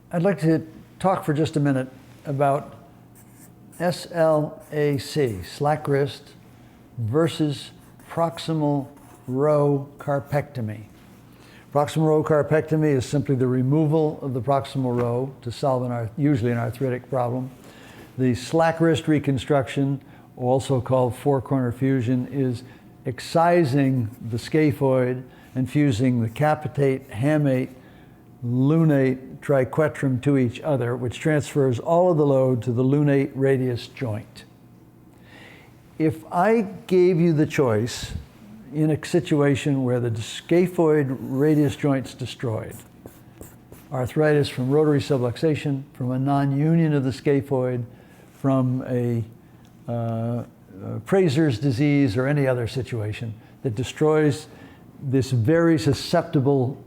I'd like to talk for just a minute about SLAC, slack wrist, versus proximal row carpectomy. Proximal row carpectomy is simply the removal of the proximal row to solve usually an arthritic problem. The slack wrist reconstruction, also called four-corner fusion, is excising the scaphoid and fusing the capitate, hamate, lunate, triquetrum to each other, which transfers all of the load to the lunate radius joint. If I gave you the choice in a situation where the scaphoid radius joint's destroyed, arthritis from rotary subluxation, from a non-union of the scaphoid, from a Fraser's disease or any other situation that destroys this very susceptible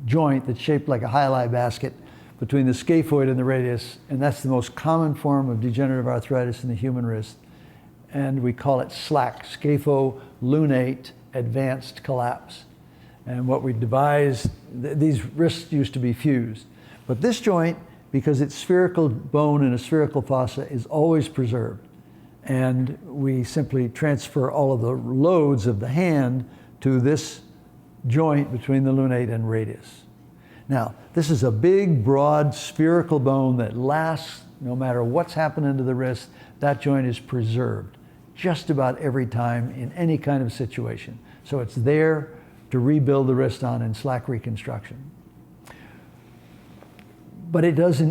joint that's shaped like a high-lie basket between the scaphoid and the radius, and that's the most common form of degenerative arthritis in the human wrist, and we call it SLAC, scapholunate advanced collapse. And what we devised, these wrists used to be fused, but this joint, because it's spherical bone in a spherical fossa, is always preserved. And we simply transfer all of the loads of the hand to this joint between the lunate and radius. Now, this is a big, broad, spherical bone that lasts no matter what's happening to the wrist. That joint is preserved just about every time in any kind of situation. So it's there to rebuild the wrist on in slack reconstruction. But it does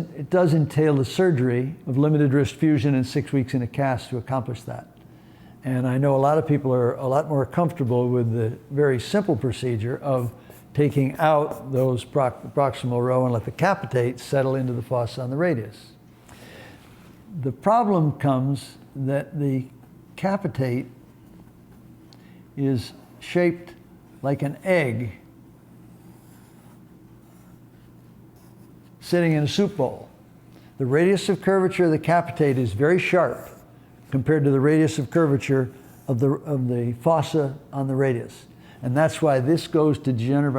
entail the surgery of limited wrist fusion and 6 weeks in a cast to accomplish that. And I know a lot of people are a lot more comfortable with the very simple procedure of taking out those proximal row and let the capitate settle into the fossa on the radius. The problem comes that the capitate is shaped like an egg sitting in a soup bowl. The radius of curvature of the capitate is very sharp compared to the radius of curvature of the fossa on the radius. And that's why this goes to degenerative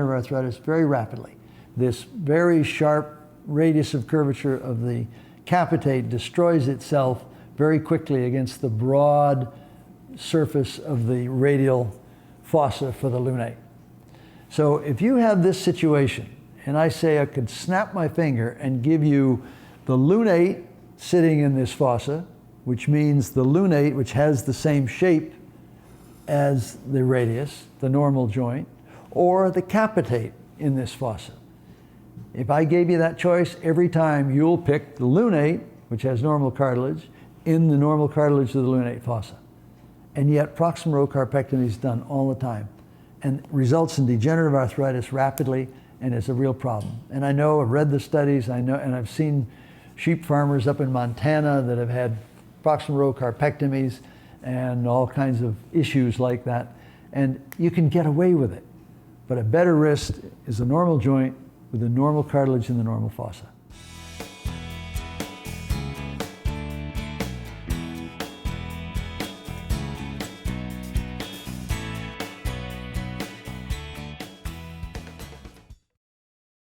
arthritis very rapidly. This very sharp radius of curvature of the capitate destroys itself very quickly against the broad surface of the radial fossa for the lunate. So if you have this situation, and I say I could snap my finger and give you the lunate sitting in this fossa, which means the lunate, which has the same shape as the radius, the normal joint, or the capitate in this fossa. If I gave you that choice, every time you'll pick the lunate, which has normal cartilage, in the normal cartilage of the lunate fossa. And yet proximal row carpectomy is done all the time and results in degenerative arthritis rapidly, and it's a real problem. And I know, I've read the studies, I know, and I've seen sheep farmers up in Montana that have had proximal row carpectomies and all kinds of issues like that. And you can get away with it. But a better wrist is a normal joint with the normal cartilage in the normal fossa.